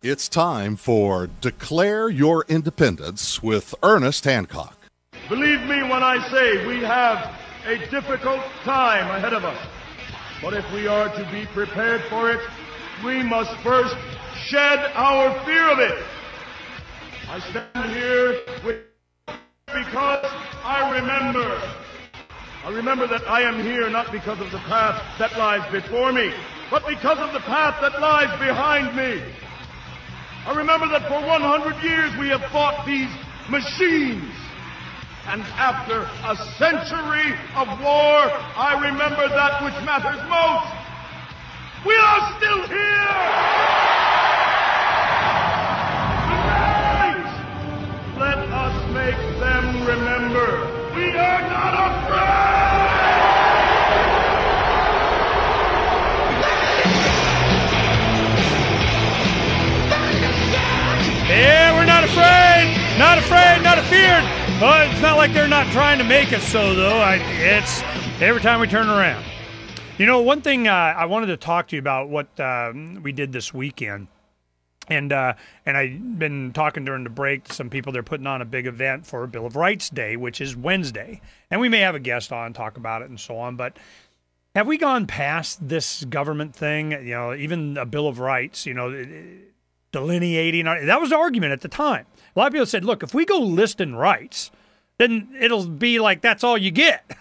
It's time for Declare Your Independence with Ernest Hancock. Believe me when I say we have a difficult time ahead of us. But if we are to be prepared for it, we must first shed our fear of it. I stand here because I remember that I am here not because of the path that lies before me, but because of the path that lies behind me. I remember that for 100 years we have fought these machines. And after a century of war, I remember that which matters most. We are still here! Tonight, let us make them remember we are not afraid! Yeah, we're not afraid, not afeared. But it's not like they're not trying to make us so, though. It's every time we turn around. You know, one thing I wanted to talk to you about what we did this weekend. And I've been talking during the break to some people. They're putting on a big event for Bill of Rights Day, which is Wednesday. And we may have a guest on, talk about it and so on. But have we gone past this government thing? You know, even a Bill of Rights, you know, delineating. That was the argument at the time. A lot of people said, look, if we go listing rights, then it'll be like that's all you get.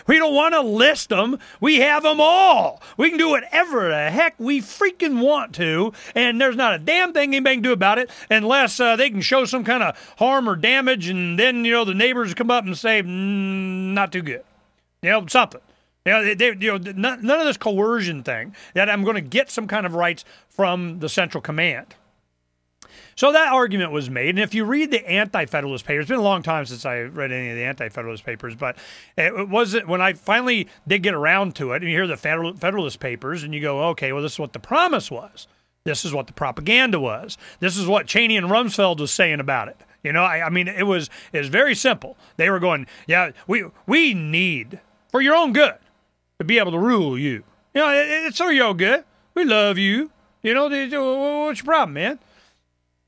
We don't want to list them. We have them all. We can do whatever the heck we freaking want to, and there's not a damn thing anybody can do about it unless they can show some kind of harm or damage, and then, you know, the neighbors come up and say, not too good. You know, something. You know, none of this coercion thing that I'm going to get some kind of rights from the Central Command. So that argument was made, and if you read the Anti-Federalist papers, it's been a long time since I read any of the Anti-Federalist papers, but it wasn't when I finally did get around to it, and you hear the Federalist papers, and you go, okay, well, this is what the promise was. This is what the propaganda was. This is what Cheney and Rumsfeld was saying about it. You know, I mean, it was very simple. They were going, yeah, we need, for your own good, to be able to rule you. You know, it's for your own good. We love you. You know, what's your problem, man?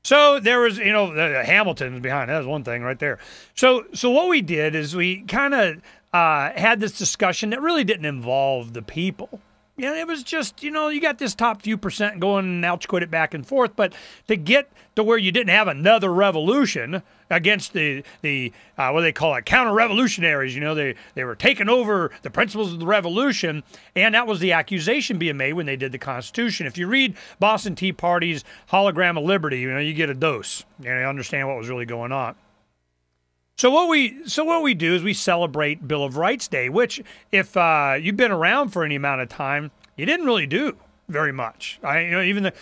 So there was, you know, Hamilton was behind. That was one thing right there. So what we did is we kind of had this discussion that really didn't involve the people. You know, it was just, you know, you got this top few percent going and ouch quit it back and forth. But to get to where you didn't have another revolution against the what do they call it, counter-revolutionaries, you know, they were taking over the principles of the revolution. And that was the accusation being made when they did the Constitution. If you read Boston Tea Party's Hologram of Liberty, you know, you get a dose. You know, you understand what was really going on. So what we do is we celebrate Bill of Rights Day, which if you've been around for any amount of time, you didn't really do very much. You know, even the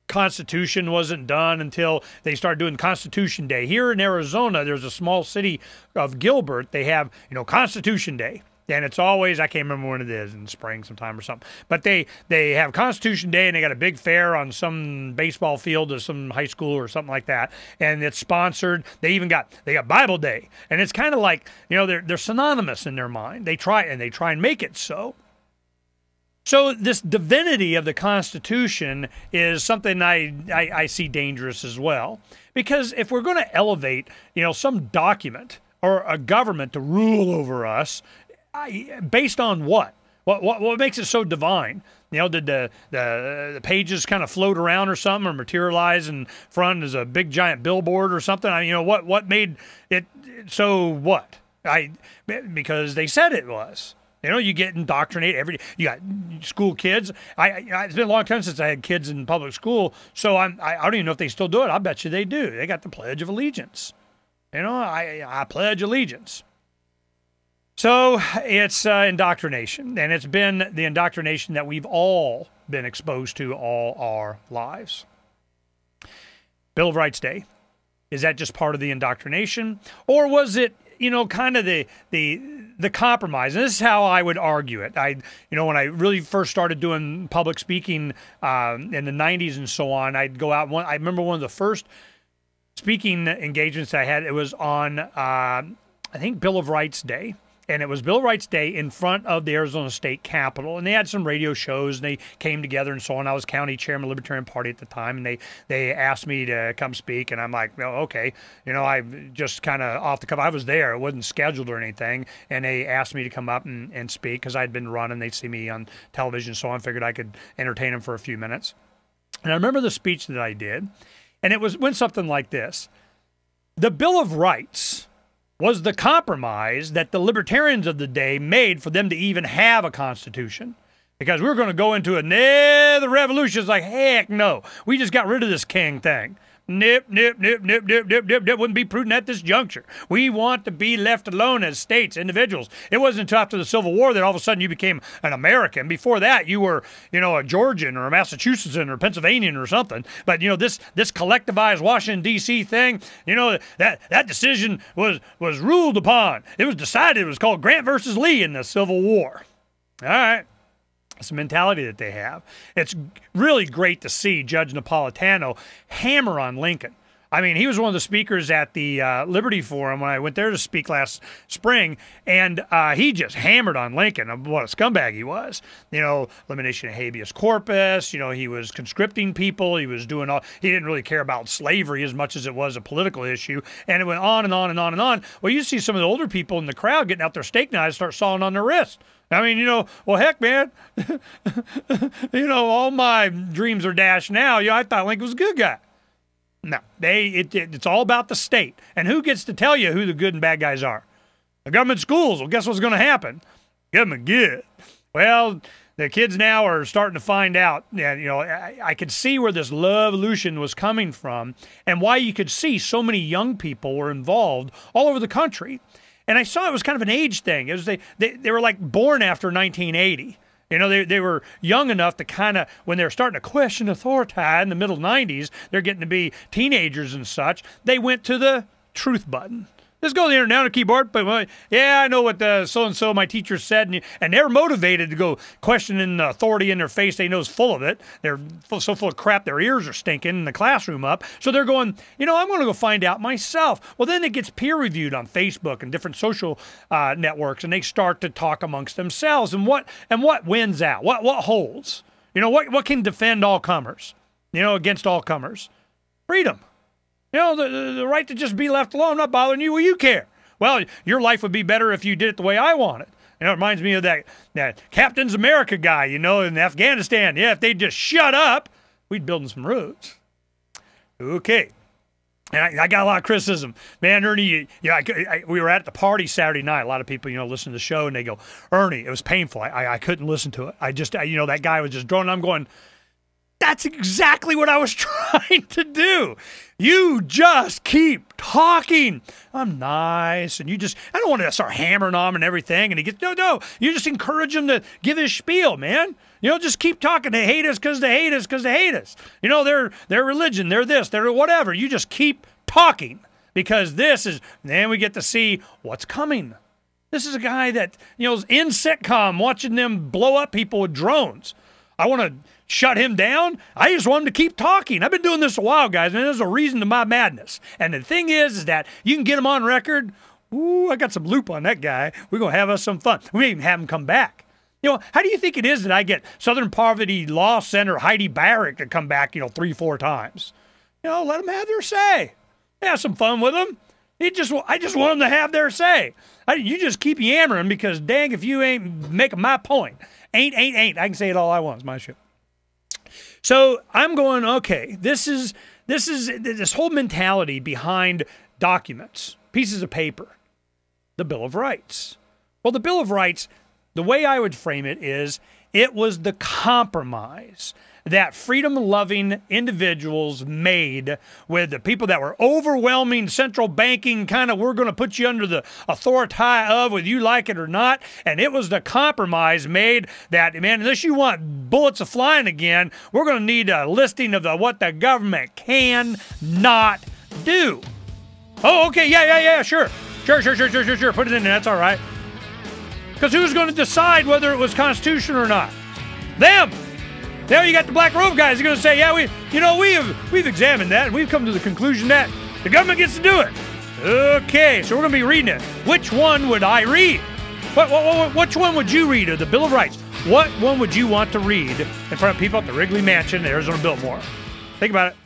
Constitution wasn't done until they started doing Constitution Day. Here in Arizona, there's a small city of Gilbert. They have, you know, Constitution Day. And it's always, I can't remember when it is, in spring sometime or something. But they have Constitution Day, and they got a big fair on some baseball field or some high school or something like that. And it's sponsored. They got Bible Day. And it's kind of like, you know, they're synonymous in their mind. They try and make it so. So this divinity of the Constitution is something I see dangerous as well. Because if we're going to elevate, you know, some document or a government to rule over us, based on what? What makes it so divine? You know, did the pages kind of float around or something, or materialize in front as a big giant billboard or something? I mean, you know, what made it so what? Because they said it was. You know, you get indoctrinated you got school kids. It's been a long time since I had kids in public school, so I don't even know if they still do it. I bet you they do. They got the Pledge of Allegiance. You know, I pledge allegiance. So it's indoctrination, and it's been the indoctrination that we've all been exposed to all our lives. Bill of Rights Day, is that just part of the indoctrination, or was it, you know, kind of the compromise? And this is how I would argue it. When I really first started doing public speaking in the 90s and so on, I'd go out. I remember one of the first speaking engagements I had. It was on I think Bill of Rights Day. and it was Bill of Rights Day in front of the Arizona State Capitol, and they had some radio shows, and they came together and so on. I was county chairman of the Libertarian Party at the time, and they asked me to come speak, and I'm like, well, okay. I just kind of off the cuff. I was there. It wasn't scheduled or anything, and they asked me to come up and speak because I'd been running. They'd see me on television, so I figured I could entertain them for a few minutes. And I remember the speech that I did, and it went something like this. The Bill of Rights was the compromise that the libertarians of the day made for them to even have a constitution. Because we were going to go into another revolution. It's like, heck no. We just got rid of this king thing. Nip. Wouldn't be prudent at this juncture. We want to be left alone as states, individuals. It wasn't until after the Civil War that all of a sudden you became an American. Before that, you were, a Georgian or a Massachusettsian or Pennsylvanian or something. But, this collectivized Washington, D.C. thing, that decision was ruled upon. It was decided. It was called Grant versus Lee in the Civil War. All right. It's the mentality that they have. It's really great to see Judge Napolitano hammer on Lincoln. I mean, he was one of the speakers at the Liberty Forum when I went there to speak last spring, and he just hammered on Lincoln of what a scumbag he was. Elimination of habeas corpus. He was conscripting people. He was doing all. He didn't really care about slavery as much as it was a political issue, and it went on and on and on and on. Well, you see some of the older people in the crowd getting out their steak knives, start sawing on their wrists. I mean, well, heck, man, all my dreams are dashed now. I thought Lincoln was a good guy. No, it's all about the state. And who gets to tell you who the good and bad guys are? The government schools. Well, guess what's going to happen? Government good. Well, the kids now are starting to find out. I could see where this revolution was coming from and why you could see so many young people were involved all over the country. And I saw it was kind of an age thing. It was they were like born after 1980. They were young enough to kind of, when they were starting to question authority in the middle 90s, they're getting to be teenagers and such, they went to the truth button. Let's go there now on the keyboard, but I know what so-and-so, my teacher said, and they're motivated to go questioning the authority in their face. They know is full of it. They're so full of crap, their ears are stinking in the classroom up. So they're going, I'm going to go find out myself. Well, then it gets peer-reviewed on Facebook and different social networks, and they start to talk amongst themselves. And what wins out? What holds? What can defend all comers? Against all comers? Freedom. The right to just be left alone. I'm not bothering you. Well, you care. Well, your life would be better if you did it the way I want it. It reminds me of that Captain's America guy, in Afghanistan. Yeah, if they'd just shut up, we'd build some roads. Okay. And I got a lot of criticism. Man, Ernie, we were at the party Saturday night. A lot of people, listen to the show, and they go, Ernie, it was painful. I couldn't listen to it. That guy was just droning. I'm going, that's exactly what I was trying to do. You just keep talking. I'm nice. And I don't want to start hammering on him and everything. And he gets, no. You just encourage him to give his spiel, man. Just keep talking. They hate us because they hate us because they hate us. Their religion, they're this, they're whatever. You just keep talking because then we get to see what's coming. This is a guy that, is in sitcom watching them blow up people with drones. I want to shut him down. I just want him to keep talking. I've been doing this a while, guys, and there's a reason to my madness. And the thing is that you can get him on record. Ooh, I got some loop on that guy. We're going to have us some fun. We may even have him come back. How do you think it is that I get Southern Poverty Law Center Heidi Barrick to come back, 3-4 times? Let them have their say. Have some fun with them. I just want them to have their say. You just keep yammering because, dang, if you ain't making my point. Ain't. I can say it all I want. It's my show. So I'm going, okay, this is this whole mentality behind documents, pieces of paper, the Bill of Rights. Well, the Bill of Rights, the way I would frame it is it was the compromise that freedom-loving individuals made with the people that were overwhelming central banking kind of, we're going to put you under the authority of whether you like it or not. And it was the compromise made that, man, unless you want bullets a-flying again, we're going to need a listing of what the government cannot do. Oh, okay, yeah, sure. Put it in there, that's all right. Because who's going to decide whether it was constitutional or not? Them. Now you got the black robe guys. They're going to say, yeah, we've examined that, and we've come to the conclusion that the government gets to do it. Okay, so we're going to be reading it. Which one would I read? Which one would you read of the Bill of Rights? What one would you want to read in front of people at the Wrigley Mansion in Arizona Biltmore? Think about it.